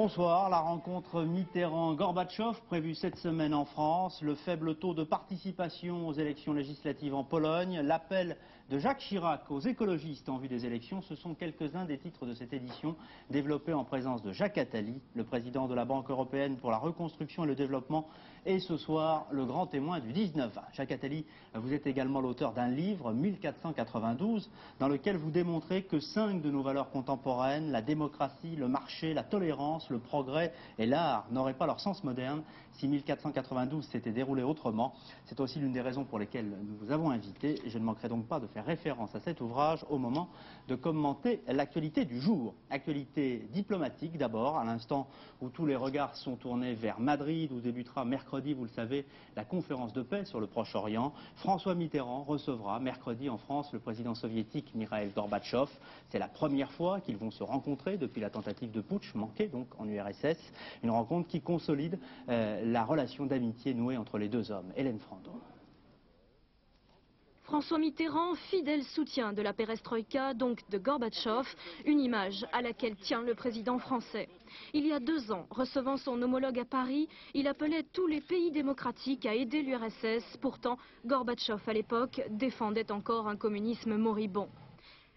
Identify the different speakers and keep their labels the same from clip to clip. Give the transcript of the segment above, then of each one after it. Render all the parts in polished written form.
Speaker 1: Bonsoir, la rencontre Mitterrand-Gorbatchev prévue cette semaine en France, le faible taux de participation aux élections législatives en Pologne, l'appel de Jacques Chirac aux écologistes en vue des élections, ce sont quelques-uns des titres de cette édition développée en présence de Jacques Attali, le président de la Banque européenne pour la reconstruction et le développement, et ce soir le grand témoin du 19-20. Jacques Attali, vous êtes également l'auteur d'un livre, 1492, dans lequel vous démontrez que 5 de nos valeurs contemporaines, la démocratie, le marché, la tolérance, le progrès et l'art n'auraient pas leur sens moderne si 1492 s'était déroulé autrement. C'est aussi l'une des raisons pour lesquelles nous vous avons invité, et je ne manquerai donc pas de faire référence à cet ouvrage au moment de commenter l'actualité du jour. Actualité diplomatique d'abord, à l'instant où tous les regards sont tournés vers Madrid, où débutera mercredi, vous le savez, la conférence de paix sur le Proche-Orient. François Mitterrand recevra mercredi en France le président soviétique Mikhaïl Gorbatchev. C'est la première fois qu'ils vont se rencontrer depuis la tentative de putsch manquée donc en URSS. Une rencontre qui consolide la relation d'amitié nouée entre les deux hommes. Hélène Frandon.
Speaker 2: François Mitterrand, fidèle soutien de la perestroïka, donc de Gorbatchev, une image à laquelle tient le président français. Il y a 2 ans, recevant son homologue à Paris, il appelait tous les pays démocratiques à aider l'URSS. Pourtant, Gorbatchev à l'époque défendait encore un communisme moribond.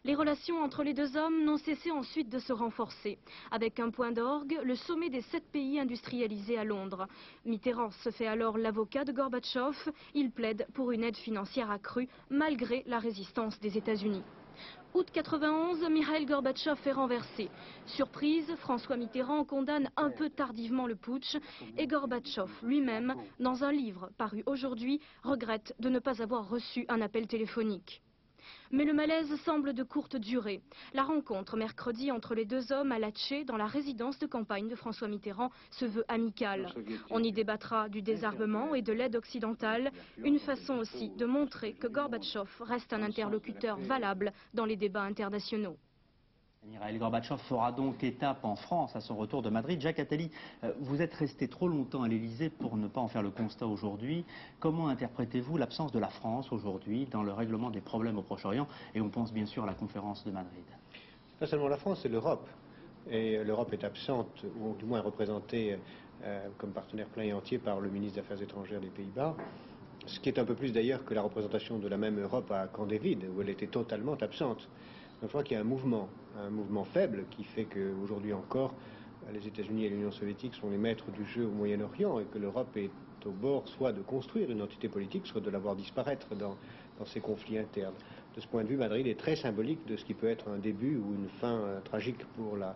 Speaker 2: Les relations entre les deux hommes n'ont cessé ensuite de se renforcer. Avec un point d'orgue, le sommet des 7 pays industrialisés à Londres. Mitterrand se fait alors l'avocat de Gorbatchev. Il plaide pour une aide financière accrue, malgré la résistance des États-Unis. Août 91, Mikhaïl Gorbatchev est renversé. Surprise, François Mitterrand condamne un peu tardivement le putsch et Gorbatchev lui-même, dans un livre paru aujourd'hui, regrette de ne pas avoir reçu un appel téléphonique. Mais le malaise semble de courte durée. La rencontre mercredi entre les deux hommes à Latché, dans la résidence de campagne de François Mitterrand, se veut amicale. On y débattra du désarmement et de l'aide occidentale, une façon aussi de montrer que Gorbatchev reste un interlocuteur valable dans les débats internationaux.
Speaker 1: Mikhaïl Gorbatchev fera donc étape en France à son retour de Madrid. Jacques Attali, vous êtes resté trop longtemps à l'Élysée pour ne pas en faire le constat aujourd'hui. Comment interprétez-vous l'absence de la France aujourd'hui dans le règlement des problèmes au Proche-Orient? Et on pense bien sûr à la conférence de Madrid.
Speaker 3: Pas seulement la France, c'est l'Europe. Et l'Europe est absente, ou du moins représentée comme partenaire plein et entier par le ministre des Affaires étrangères des Pays-Bas. Ce qui est un peu plus d'ailleurs que la représentation de la même Europe à Camp David, où elle était totalement absente. Donc je crois qu'il y a un mouvement faible qui fait qu'aujourd'hui encore, les États-Unis et l'Union soviétique sont les maîtres du jeu au Moyen-Orient et que l'Europe est au bord soit de construire une entité politique, soit de la voir disparaître dans ces conflits internes. De ce point de vue, Madrid est très symbolique de ce qui peut être un début ou une fin tragique pour la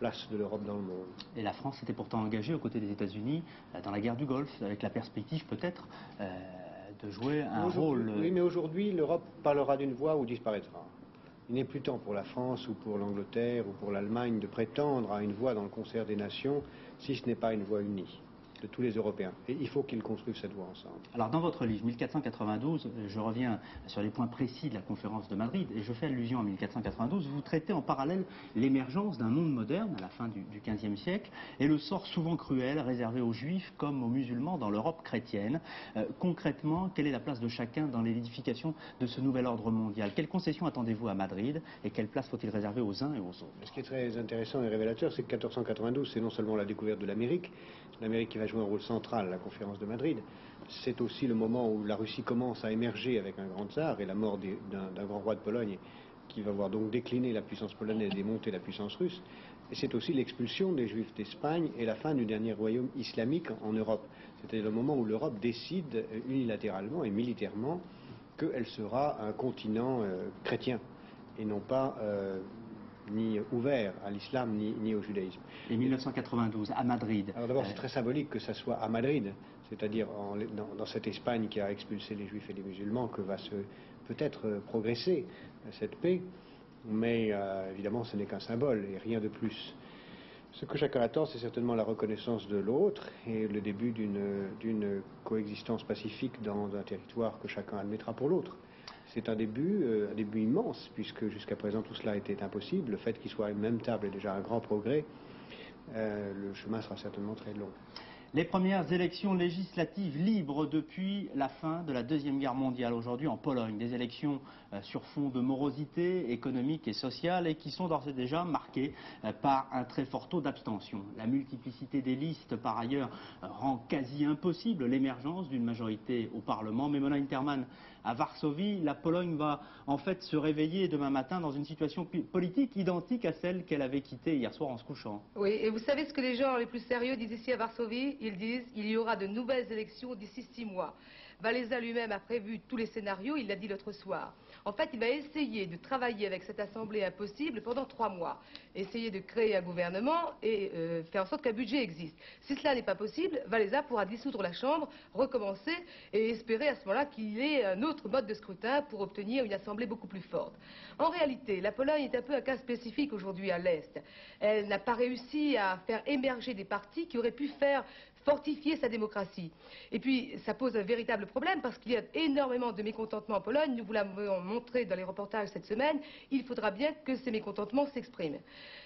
Speaker 3: place de l'Europe dans le monde.
Speaker 1: Et la France s'était pourtant engagée aux côtés des États-Unis dans la guerre du Golfe, avec la perspective peut-être de jouer un rôle...
Speaker 3: Oui, mais aujourd'hui, l'Europe parlera d'une voix ou disparaîtra. Il n'est plus temps pour la France ou pour l'Angleterre ou pour l'Allemagne de prétendre à une voix dans le concert des nations si ce n'est pas une voix unie de tous les Européens. Et il faut qu'ils construisent cette voie ensemble.
Speaker 1: Alors dans votre livre 1492, je reviens sur les points précis de la conférence de Madrid et je fais allusion à 1492, vous traitez en parallèle l'émergence d'un monde moderne à la fin du XVe siècle et le sort souvent cruel réservé aux juifs comme aux musulmans dans l'Europe chrétienne. Concrètement, quelle est la place de chacun dans l'édification de ce nouvel ordre mondial? Quelles concessions attendez-vous à Madrid et quelle place faut-il réserver aux uns et aux autres?
Speaker 3: Ce qui est très intéressant et révélateur, c'est que 1492, c'est non seulement la découverte de l'Amérique qui va jouer un rôle central à la conférence de Madrid, c'est aussi le moment où la Russie commence à émerger avec un grand tsar et la mort d'un grand roi de Pologne qui va voir donc décliner la puissance polonaise et monter la puissance russe. Et c'est aussi l'expulsion des Juifs d'Espagne et la fin du dernier royaume islamique en Europe. C'était le moment où l'Europe décide unilatéralement et militairement qu'elle sera un continent chrétien et non pas ni ouvert à l'islam ni au judaïsme.
Speaker 1: Et 1992, à Madrid.
Speaker 3: Alors d'abord, c'est très symbolique que ça soit à Madrid, c'est-à-dire dans cette Espagne qui a expulsé les juifs et les musulmans, que va peut-être progresser cette paix, mais évidemment ce n'est qu'un symbole et rien de plus. Ce que chacun attend, c'est certainement la reconnaissance de l'autre et le début d'une coexistence pacifique dans un territoire que chacun admettra pour l'autre. C'est un début immense, puisque jusqu'à présent tout cela était impossible. Le fait qu'il soit à une même table est déjà un grand progrès. Le chemin sera certainement très long.
Speaker 1: Les premières élections législatives libres depuis la fin de la Deuxième Guerre mondiale aujourd'hui en Pologne. Des élections sur fond de morosité économique et sociale et qui sont d'ores et déjà marquées par un très fort taux d'abstention. La multiplicité des listes, par ailleurs, rend quasi impossible l'émergence d'une majorité au Parlement. Mais Mona Interman, à Varsovie, la Pologne va en fait se réveiller demain matin dans une situation politique identique à celle qu'elle avait quittée hier soir en se couchant.
Speaker 4: Oui, et vous savez ce que les gens les plus sérieux disent ici à Varsovie? Ils disent qu'il y aura de nouvelles élections d'ici 6 mois. Valéza lui-même a prévu tous les scénarios, il l'a dit l'autre soir. En fait, il va essayer de travailler avec cette assemblée impossible pendant 3 mois. Essayer de créer un gouvernement et faire en sorte qu'un budget existe. Si cela n'est pas possible, Valéza pourra dissoudre la Chambre, recommencer et espérer à ce moment-là qu'il y ait un autre mode de scrutin pour obtenir une assemblée beaucoup plus forte. En réalité, la Pologne est un peu un cas spécifique aujourd'hui à l'Est. Elle n'a pas réussi à faire émerger des partis qui auraient pu faire fortifier sa démocratie. Et puis, ça pose un véritable problème parce qu'il y a énormément de mécontentements en Pologne. Nous vous l'avons montré dans les reportages cette semaine. Il faudra bien que ces mécontentements s'expriment.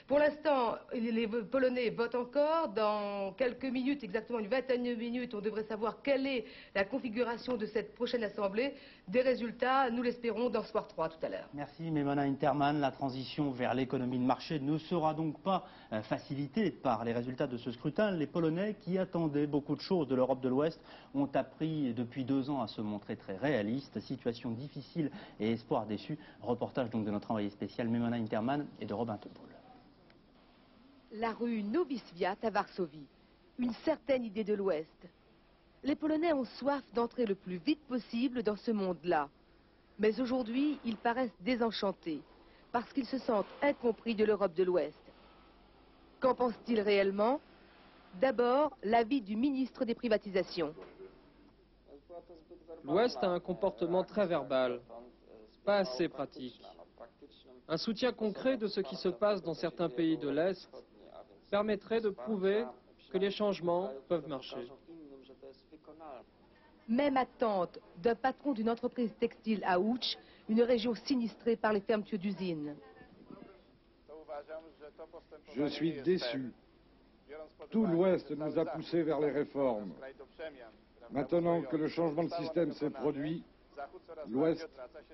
Speaker 4: Pour l'instant, les Polonais votent encore. Dans quelques minutes, exactement une vingtaine de minutes, on devrait savoir quelle est la configuration de cette prochaine assemblée. Des résultats, nous l'espérons, dans Soir 3 tout à l'heure.
Speaker 1: Merci Mona Interman. La transition vers l'économie de marché ne sera donc pas facilitée par les résultats de ce scrutin. Les Polonais qui attendaient beaucoup de choses de l'Europe de l'Ouest ont appris depuis 2 ans à se montrer très réalistes. Situation difficile et espoir déçu. Reportage donc de notre envoyé spécial Mona Interman et de Robin Topol.
Speaker 4: La rue Nowy Świat à Varsovie. Une certaine idée de l'Ouest. Les Polonais ont soif d'entrer le plus vite possible dans ce monde-là. Mais aujourd'hui, ils paraissent désenchantés, parce qu'ils se sentent incompris de l'Europe de l'Ouest. Qu'en pensent-ils réellement? D'abord, l'avis du ministre des privatisations.
Speaker 5: L'Ouest a un comportement très verbal, pas assez pratique. Un soutien concret de ce qui se passe dans certains pays de l'Est permettrait de prouver que les changements peuvent marcher.
Speaker 4: Même attente d'un patron d'une entreprise textile à Łódź, une région sinistrée par les fermetures d'usines.
Speaker 6: Je suis déçu. Tout l'Ouest nous a poussés vers les réformes. Maintenant que le changement de système s'est produit, l'Ouest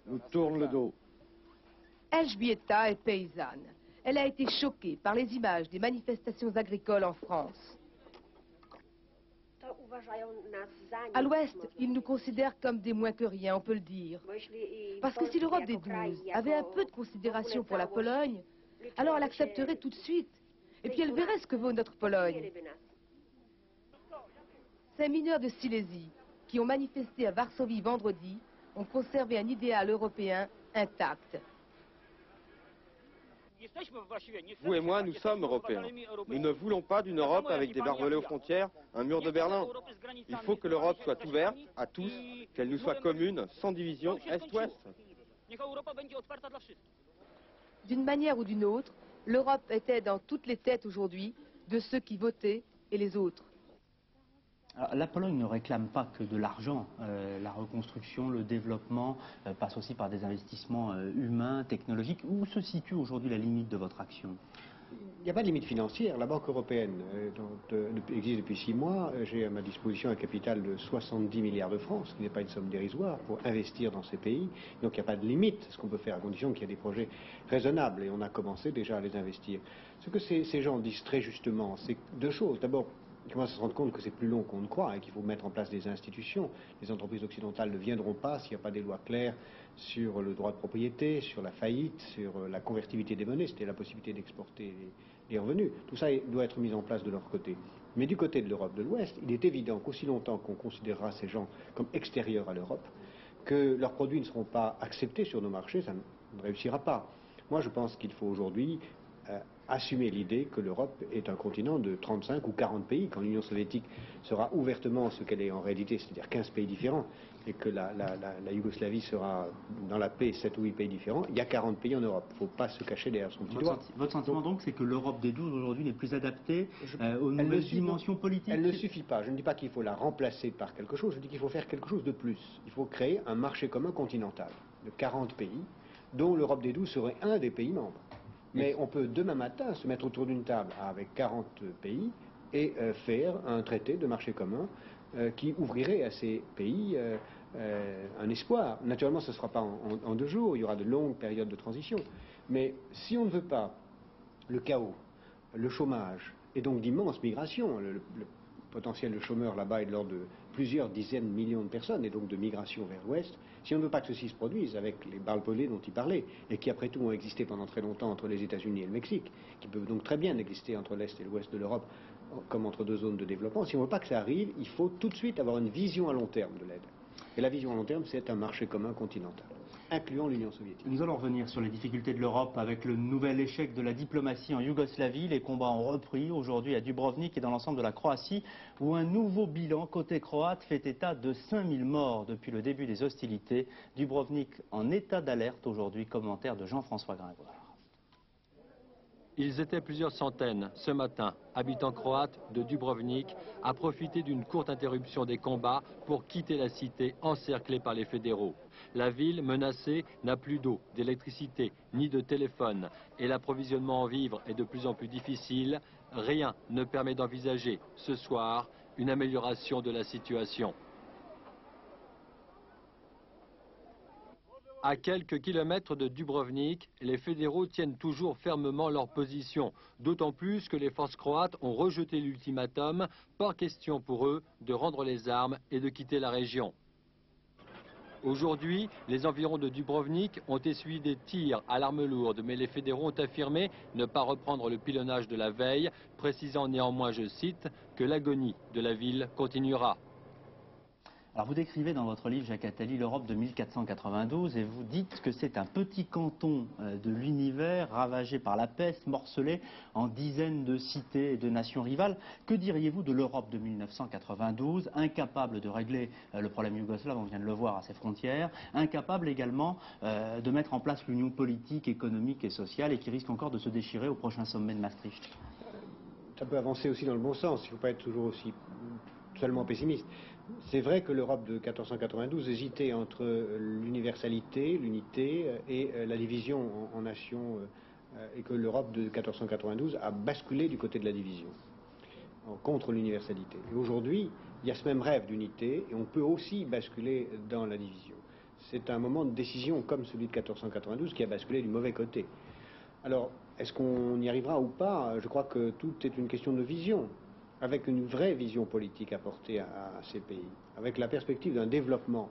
Speaker 6: nous tourne le dos.
Speaker 4: Elżbieta est paysanne. Elle a été choquée par les images des manifestations agricoles en France. À l'Ouest, ils nous considèrent comme des moins que rien, on peut le dire. Parce que si l'Europe des 12 avait un peu de considération pour la Pologne, alors elle accepterait tout de suite. Et puis elle verrait ce que vaut notre Pologne. Ces mineurs de Silésie, qui ont manifesté à Varsovie vendredi, ont conservé un idéal européen intact.
Speaker 7: Vous et moi, nous sommes Européens. Nous ne voulons pas d'une Europe avec des barbelés aux frontières, un mur de Berlin. Il faut que l'Europe soit ouverte à tous, qu'elle nous soit commune, sans division Est-Ouest.
Speaker 4: D'une manière ou d'une autre, l'Europe était dans toutes les têtes aujourd'hui de ceux qui votaient et les autres.
Speaker 1: Alors, la Pologne ne réclame pas que de l'argent. La reconstruction, le développement passe aussi par des investissements humains, technologiques. Où se situe aujourd'hui la limite de votre action?
Speaker 3: Il n'y a pas de limite financière. La Banque européenne existe depuis 6 mois. J'ai à ma disposition un capital de 70 milliards de francs, ce qui n'est pas une somme dérisoire, pour investir dans ces pays. Donc il n'y a pas de limite, ce qu'on peut faire à condition qu'il y ait des projets raisonnables. Et on a commencé déjà à les investir. Ce que ces gens disent très justement, c'est 2 choses. D'abord, ils commencent à se rendre compte que c'est plus long qu'on ne croit et qu'il faut mettre en place des institutions. Les entreprises occidentales ne viendront pas s'il n'y a pas des lois claires sur le droit de propriété, sur la faillite, sur la convertibilité des monnaies, c'était la possibilité d'exporter les revenus. Tout ça doit être mis en place de leur côté. Mais du côté de l'Europe de l'Ouest, il est évident qu'aussi longtemps qu'on considérera ces gens comme extérieurs à l'Europe, que leurs produits ne seront pas acceptés sur nos marchés, ça ne réussira pas. Moi, je pense qu'il faut aujourd'hui assumer l'idée que l'Europe est un continent de 35 ou 40 pays, quand l'Union soviétique sera ouvertement ce qu'elle est en réalité, c'est-à-dire 15 pays différents, et que la Yougoslavie sera dans la paix 7 ou 8 pays différents, il y a 40 pays en Europe. Il ne faut pas se cacher derrière son petit doigt.
Speaker 1: Votre sentiment donc, c'est que l'Europe des 12 aujourd'hui n'est plus adaptée aux nouvelles dimensions politiques?
Speaker 3: Elle ne suffit pas. Je ne dis pas qu'il faut la remplacer par quelque chose, je dis qu'il faut faire quelque chose de plus. Il faut créer un marché commun continental de 40 pays, dont l'Europe des 12 serait un des pays membres. Mais on peut demain matin se mettre autour d'une table avec 40 pays et faire un traité de marché commun qui ouvrirait à ces pays un espoir. Naturellement, ce ne sera pas en 2 jours, il y aura de longues périodes de transition. Mais si on ne veut pas le chaos, le chômage, et donc d'immenses migrations, le potentiel de chômeurs là-bas est de l'ordre de plusieurs dizaines de millions de personnes, et donc de migration vers l'Ouest, si on ne veut pas que ceci se produise avec les barres pelées dont il parlait, et qui après tout ont existé pendant très longtemps entre les États-Unis et le Mexique, qui peuvent donc très bien exister entre l'Est et l'Ouest de l'Europe, comme entre 2 zones de développement, si on ne veut pas que ça arrive, il faut tout de suite avoir une vision à long terme de l'aide. Et la vision à long terme, c'est un marché commun continental, incluant l'Union soviétique.
Speaker 1: Nous allons revenir sur les difficultés de l'Europe avec le nouvel échec de la diplomatie en Yougoslavie. Les combats ont repris aujourd'hui à Dubrovnik et dans l'ensemble de la Croatie, où un nouveau bilan côté croate fait état de 5000 morts depuis le début des hostilités. Dubrovnik en état d'alerte aujourd'hui. Commentaire de Jean-François Gringoire.
Speaker 8: Ils étaient plusieurs centaines ce matin, habitants croates de Dubrovnik, à profiter d'une courte interruption des combats pour quitter la cité encerclée par les fédéraux. La ville menacée n'a plus d'eau, d'électricité ni de téléphone et l'approvisionnement en vivres est de plus en plus difficile. Rien ne permet d'envisager ce soir une amélioration de la situation. À quelques kilomètres de Dubrovnik, les fédéraux tiennent toujours fermement leur position, d'autant plus que les forces croates ont rejeté l'ultimatum, pas question pour eux de rendre les armes et de quitter la région. Aujourd'hui, les environs de Dubrovnik ont essuyé des tirs à l'arme lourde, mais les fédéraux ont affirmé ne pas reprendre le pilonnage de la veille, précisant néanmoins, je cite, que l'agonie de la ville continuera.
Speaker 1: Alors vous décrivez dans votre livre, Jacques Attali, l'Europe de 1492 et vous dites que c'est un petit canton de l'univers ravagé par la peste, morcelé en dizaines de cités et de nations rivales. Que diriez-vous de l'Europe de 1992, incapable de régler le problème yougoslave, on vient de le voir à ses frontières, incapable également de mettre en place l'union politique, économique et sociale et qui risque encore de se déchirer au prochain sommet de Maastricht?
Speaker 3: Ça peut avancer aussi dans le bon sens, il ne faut pas être toujours aussi seulement pessimiste. C'est vrai que l'Europe de 1492 hésitait entre l'universalité, l'unité et la division en nations, et que l'Europe de 1492 a basculé du côté de la division, contre l'universalité. Et aujourd'hui, il y a ce même rêve d'unité et on peut aussi basculer dans la division. C'est un moment de décision comme celui de 1492 qui a basculé du mauvais côté. Alors, est-ce qu'on y arrivera ou pas? Je crois que tout est une question de vision, avec une vraie vision politique apportée à ces pays, avec la perspective d'un développement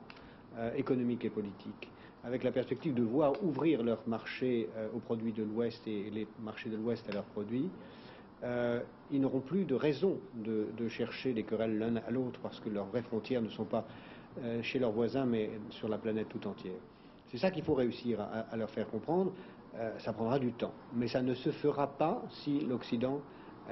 Speaker 3: économique et politique, avec la perspective de voir ouvrir leurs marchés aux produits de l'Ouest et les marchés de l'Ouest à leurs produits. Ils n'auront plus de raison de chercher des querelles l'un à l'autre parce que leurs vraies frontières ne sont pas chez leurs voisins mais sur la planète tout entière. C'est ça qu'il faut réussir à leur faire comprendre. Ça prendra du temps, mais ça ne se fera pas si l'Occident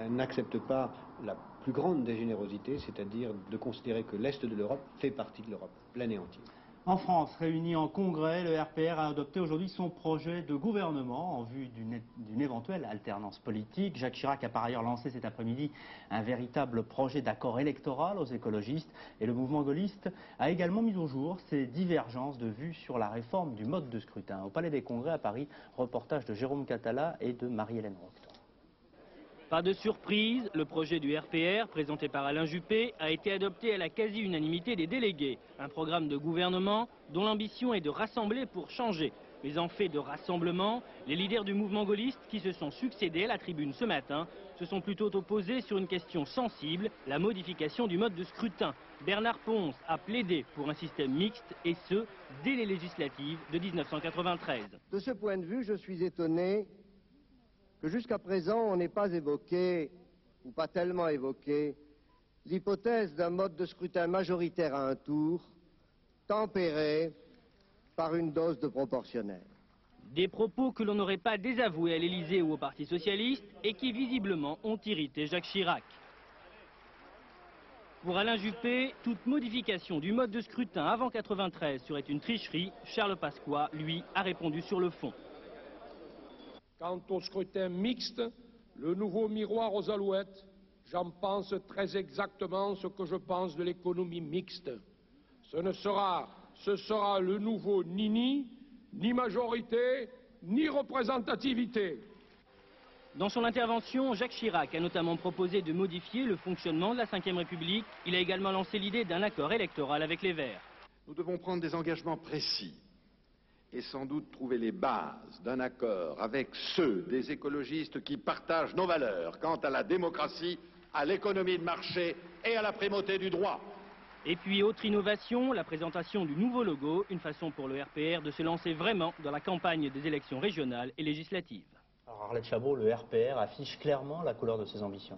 Speaker 3: n'accepte pas la plus grande des générosités, c'est-à-dire de considérer que l'Est de l'Europe fait partie de l'Europe, pleine et entière.
Speaker 1: En France, réuni en congrès, le RPR a adopté aujourd'hui son projet de gouvernement en vue d'une éventuelle alternance politique. Jacques Chirac a par ailleurs lancé cet après-midi un véritable projet d'accord électoral aux écologistes et le mouvement gaulliste a également mis au jour ses divergences de vues sur la réforme du mode de scrutin. Au Palais des Congrès à Paris, reportage de Jérôme Catala et de Marie-Hélène Roqueton.
Speaker 9: Pas de surprise, le projet du RPR, présenté par Alain Juppé, a été adopté à la quasi-unanimité des délégués. Un programme de gouvernement dont l'ambition est de rassembler pour changer. Mais en fait de rassemblement, les leaders du mouvement gaulliste qui se sont succédés à la tribune ce matin se sont plutôt opposés sur une question sensible, la modification du mode de scrutin. Bernard Pons a plaidé pour un système mixte et ce, dès les législatives de 1993.
Speaker 10: De ce point de vue, je suis étonné que jusqu'à présent, on n'ait pas évoqué, ou pas tellement évoqué, l'hypothèse d'un mode de scrutin majoritaire à un tour, tempéré par une dose de proportionnel.
Speaker 9: Des propos que l'on n'aurait pas désavoués à l'Élysée ou au Parti Socialiste et qui visiblement ont irrité Jacques Chirac. Pour Alain Juppé, toute modification du mode de scrutin avant 93 serait une tricherie. Charles Pasqua, lui, a répondu sur le fond.
Speaker 11: Quant au scrutin mixte, le nouveau miroir aux alouettes, j'en pense très exactement ce que je pense de l'économie mixte. Ce sera le nouveau ni majorité, ni représentativité.
Speaker 9: Dans son intervention, Jacques Chirac a notamment proposé de modifier le fonctionnement de la Ve République. Il a également lancé l'idée d'un accord électoral avec les Verts.
Speaker 12: Nous devons prendre des engagements précis et sans doute trouver les bases d'un accord avec ceux des écologistes qui partagent nos valeurs quant à la démocratie, à l'économie de marché et à la primauté du droit.
Speaker 9: Et puis, autre innovation, la présentation du nouveau logo, une façon pour le RPR de se lancer vraiment dans la campagne des élections régionales et législatives.
Speaker 1: Alors Arlette Chabot, le RPR affiche clairement la couleur de ses ambitions.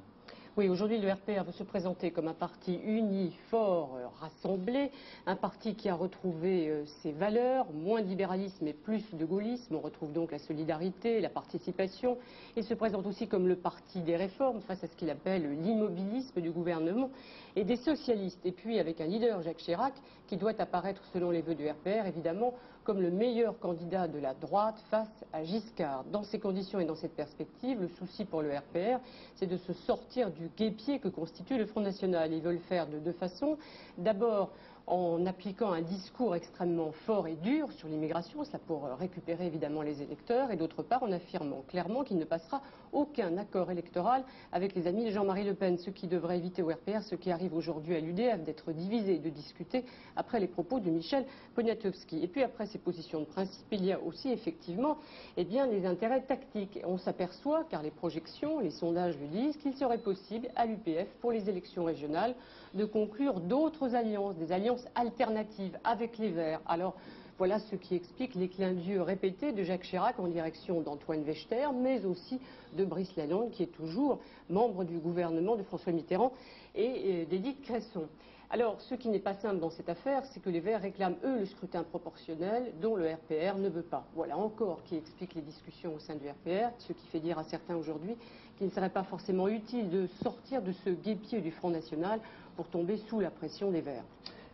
Speaker 13: Oui, aujourd'hui, le RPR veut se présenter comme un parti uni, fort, rassemblé, un parti qui a retrouvé ses valeurs, moins de libéralisme et plus de gaullisme. On retrouve donc la solidarité, la participation. Il se présente aussi comme le parti des réformes, face à ce qu'il appelle l'immobilisme du gouvernement, et des socialistes. Et puis avec un leader, Jacques Chirac, qui doit apparaître, selon les vœux du RPR, évidemment, comme le meilleur candidat de la droite face à Giscard. Dans ces conditions et dans cette perspective, le souci pour le RPR, c'est de se sortir du guêpier que constitue le Front National. Ils veulent faire de deux façons. D'abord, en appliquant un discours extrêmement fort et dur sur l'immigration, cela pour récupérer évidemment les électeurs, et d'autre part en affirmant clairement qu'il ne passera aucun accord électoral avec les amis de Jean-Marie Le Pen, ce qui devrait éviter au RPR ce qui arrive aujourd'hui à l'UDF, d'être divisé et de discuter après les propos de Michel Poniatowski. Et puis après ces positions de principe, il y a aussi effectivement les intérêts tactiques. On s'aperçoit, car les projections, les sondages le disent, qu'il serait possible à l'UPF pour les élections régionales de conclure d'autres alliances, des alliances alternatives avec les Verts. Alors voilà ce qui explique les clins d'yeux répétés de Jacques Chirac en direction d'Antoine Wechter, mais aussi de Brice Lalonde, qui est toujours membre du gouvernement de François Mitterrand et d'Édith Cresson. Alors, ce qui n'est pas simple dans cette affaire, c'est que les Verts réclament, eux, le scrutin proportionnel dont le RPR ne veut pas. Voilà encore qui explique les discussions au sein du RPR, ce qui fait dire à certains aujourd'hui qu'il ne serait pas forcément utile de sortir de ce guêpier du Front National pour tomber sous la pression des Verts.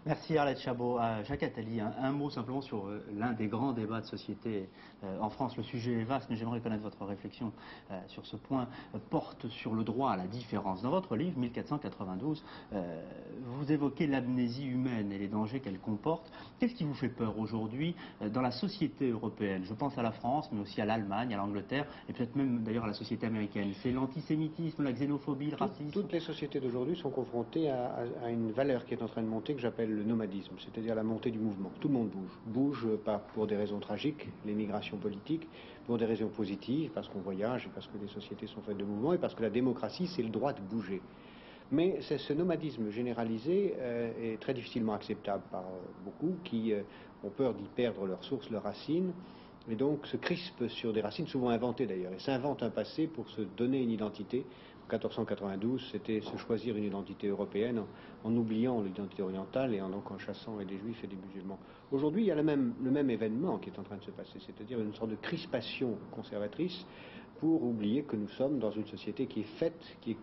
Speaker 1: Merci Arlette Chabot. Jacques Attali, un mot simplement sur l'un des grands débats de société en France. Le sujet est vaste, mais j'aimerais connaître votre réflexion sur ce point. Porte sur le droit à la différence. Dans votre livre, 1492, vous évoquez l'amnésie humaine et les dangers qu'elle comporte. Qu'est-ce qui vous fait peur aujourd'hui dans la société européenne? Je pense à la France, mais aussi à l'Allemagne, à l'Angleterre, et peut-être même d'ailleurs à la société américaine. C'est l'antisémitisme, la xénophobie, le racisme.
Speaker 3: Toutes les sociétés d'aujourd'hui sont confrontées à une valeur qui est en train de monter, que j'appelle le nomadisme, c'est-à-dire la montée du mouvement. Tout le monde bouge. Bouge pas pour des raisons tragiques, l'émigration politique, pour des raisons positives, parce qu'on voyage et parce que les sociétés sont faites de mouvements et parce que la démocratie, c'est le droit de bouger. Mais ce nomadisme généralisé est très difficilement acceptable par beaucoup qui ont peur d'y perdre leurs sources, leurs racines, et donc se crispent sur des racines souvent inventées d'ailleurs, et s'inventent un passé pour se donner une identité. 1492, c'était se choisir une identité européenne en oubliant l'identité orientale et en chassant des juifs et des musulmans. Aujourd'hui, il y a le même événement qui est en train de se passer, c'est-à-dire une sorte de crispation conservatrice pour oublier que nous sommes dans une société qui est faite, qui est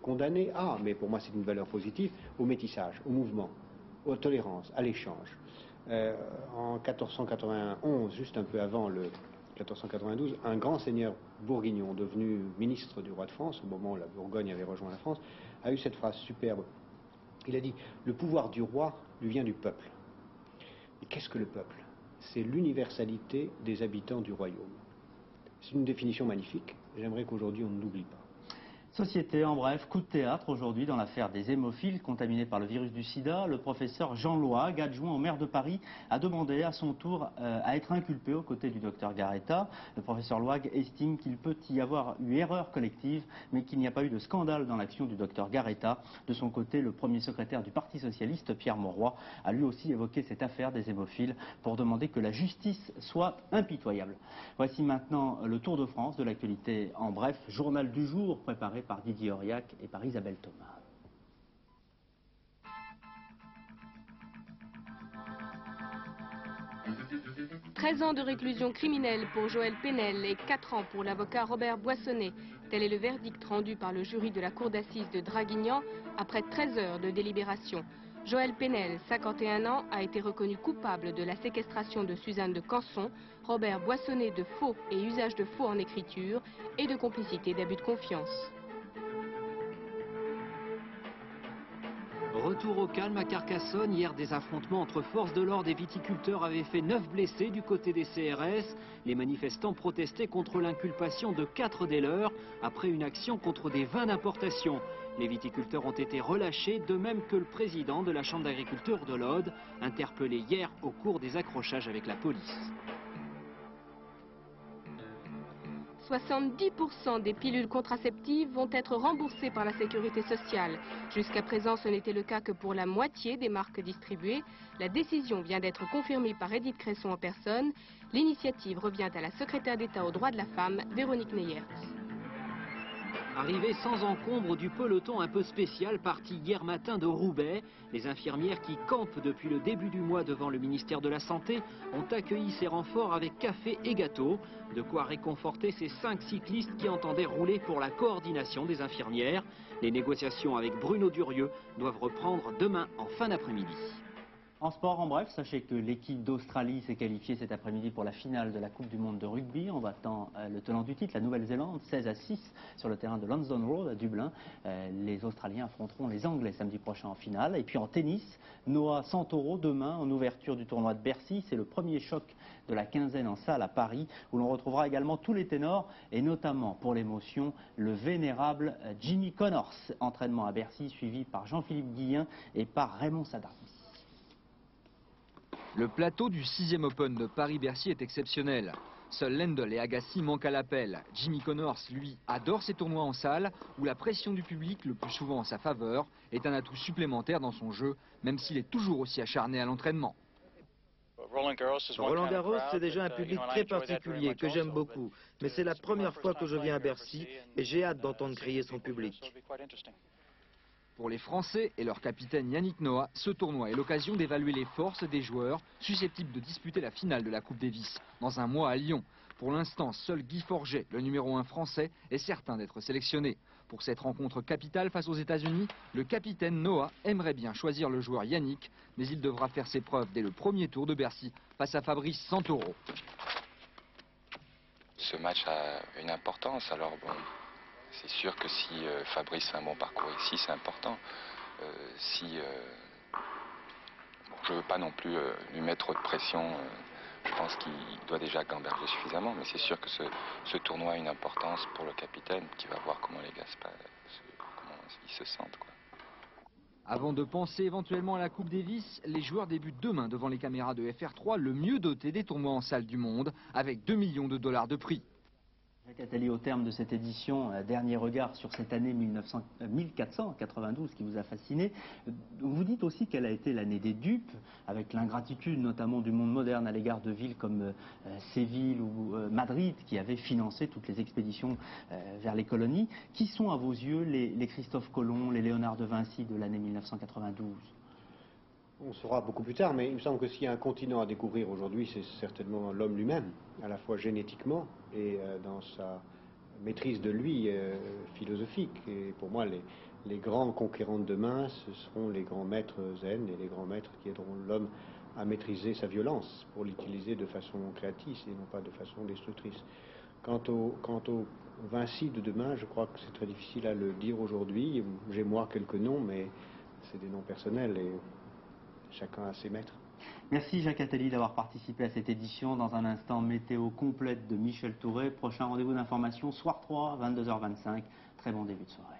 Speaker 3: condamnée à, mais pour moi c'est une valeur positive, au métissage, au mouvement, aux tolérances, à l'échange. En 1491, juste un peu avant le 1492, un grand seigneur bourguignon, devenu ministre du roi de France, au moment où la Bourgogne avait rejoint la France, a eu cette phrase superbe. Il a dit « Le pouvoir du roi lui vient du peuple ». Et qu'est-ce que le peuple? C'est l'universalité des habitants du royaume. C'est une définition magnifique. J'aimerais qu'aujourd'hui on ne l'oublie pas.
Speaker 1: Société, en bref, coup de théâtre aujourd'hui dans l'affaire des hémophiles contaminés par le virus du sida. Le professeur Jean Loig, adjoint au maire de Paris, a demandé à son tour à être inculpé aux côtés du docteur Garetta. Le professeur Loig estime qu'il peut y avoir eu erreur collective, mais qu'il n'y a pas eu de scandale dans l'action du docteur Garetta. De son côté, le premier secrétaire du Parti socialiste, Pierre Mauroy, a lui aussi évoqué cette affaire des hémophiles pour demander que la justice soit impitoyable. Voici maintenant le Tour de France de l'actualité en bref, journal du jour préparé par Didier Auriac et par Isabelle Thomas. «
Speaker 14: 13 ans de réclusion criminelle pour Joël Penel et 4 ans pour l'avocat Robert Boissonnet. Tel est le verdict rendu par le jury de la cour d'assises de Draguignan après 13 heures de délibération. Joël Penel, 51 ans, a été reconnu coupable de la séquestration de Suzanne de Canson, Robert Boissonnet de faux et usage de faux en écriture et de complicité d'abus de confiance.
Speaker 15: Retour au calme à Carcassonne. Hier, des affrontements entre forces de l'ordre et viticulteurs avaient fait 9 blessés du côté des CRS. Les manifestants protestaient contre l'inculpation de 4 des leurs après une action contre des vins d'importation. Les viticulteurs ont été relâchés, de même que le président de la Chambre d'agriculture de l'Aude, interpellé hier au cours des accrochages avec la police.
Speaker 14: 70% des pilules contraceptives vont être remboursées par la sécurité sociale. Jusqu'à présent, ce n'était le cas que pour la moitié des marques distribuées. La décision vient d'être confirmée par Edith Cresson en personne. L'initiative revient à la secrétaire d'État aux droits de la femme, Véronique Neyert.
Speaker 15: Arrivée sans encombre du peloton un peu spécial parti hier matin de Roubaix, les infirmières qui campent depuis le début du mois devant le ministère de la Santé ont accueilli ces renforts avec café et gâteau. De quoi réconforter ces 5 cyclistes qui entendaient rouler pour la coordination des infirmières. Les négociations avec Bruno Durieux doivent reprendre demain en fin d'après-midi.
Speaker 1: En sport, en bref, sachez que l'équipe d'Australie s'est qualifiée cet après-midi pour la finale de la Coupe du Monde de rugby en battant le tenant du titre, la Nouvelle-Zélande, 16-6 sur le terrain de Lansdowne Road à Dublin. Les Australiens affronteront les Anglais samedi prochain en finale. Et puis en tennis, Noah Santoro demain en ouverture du tournoi de Bercy. C'est le premier choc de la quinzaine en salle à Paris où l'on retrouvera également tous les ténors et notamment pour l'émotion le vénérable Jimmy Connors. Entraînement à Bercy suivi par Jean-Philippe Guillain et par Raymond Sadat.
Speaker 16: Le plateau du 6e Open de Paris-Bercy est exceptionnel. Seuls Lendl et Agassi manquent à l'appel. Jimmy Connors, lui, adore ses tournois en salle où la pression du public, le plus souvent en sa faveur, est un atout supplémentaire dans son jeu, même s'il est toujours aussi acharné à l'entraînement.
Speaker 17: Roland Garros, c'est déjà un public très particulier que j'aime beaucoup. Mais c'est la première fois que je viens à Bercy et j'ai hâte d'entendre crier son public.
Speaker 16: Pour les Français et leur capitaine Yannick Noah, ce tournoi est l'occasion d'évaluer les forces des joueurs susceptibles de disputer la finale de la Coupe Davis dans un mois à Lyon. Pour l'instant, seul Guy Forget, le numéro 1 français, est certain d'être sélectionné. Pour cette rencontre capitale face aux États-Unis, le capitaine Noah aimerait bien choisir le joueur Yannick, mais il devra faire ses preuves dès le premier tour de Bercy face à Fabrice Santoro.
Speaker 18: Ce match a une importance, alors bon... C'est sûr que si Fabrice a un bon parcours ici, c'est important. Je ne veux pas non plus lui mettre trop de pression. Je pense qu'il doit déjà gamberger suffisamment. Mais c'est sûr que ce tournoi a une importance pour le capitaine qui va voir comment les gars comment ils se sentent, quoi.
Speaker 16: Avant de penser éventuellement à la Coupe Davis, les joueurs débutent demain devant les caméras de FR3, le mieux doté des tournois en salle du monde, avec 2 millions de dollars de prix.
Speaker 1: Jacques Attali, au terme de cette édition, dernier regard sur cette année 1492 qui vous a fasciné. Vous dites aussi qu'elle a été l'année des dupes, avec l'ingratitude notamment du monde moderne à l'égard de villes comme Séville ou Madrid, qui avaient financé toutes les expéditions vers les colonies. Qui sont à vos yeux les Christophe Colomb, les Léonard de Vinci de l'année 1992 ?
Speaker 3: On saura beaucoup plus tard, mais il me semble que s'il y a un continent à découvrir aujourd'hui, c'est certainement l'homme lui-même, à la fois génétiquement et dans sa maîtrise de lui philosophique. Et pour moi, les grands conquérants de demain, ce seront les grands maîtres zen et les grands maîtres qui aideront l'homme à maîtriser sa violence pour l'utiliser de façon créatrice et non pas de façon destructrice. Quant au Vinci de demain, je crois que c'est très difficile à le dire aujourd'hui. J'ai moi quelques noms, mais c'est des noms personnels et chacun a ses maîtres.
Speaker 1: Merci Jacques Attali d'avoir participé à cette édition. Dans un instant, météo complète de Michel Touré. Prochain rendez-vous d'information, soir 3, 22h25. Très bon début de soirée.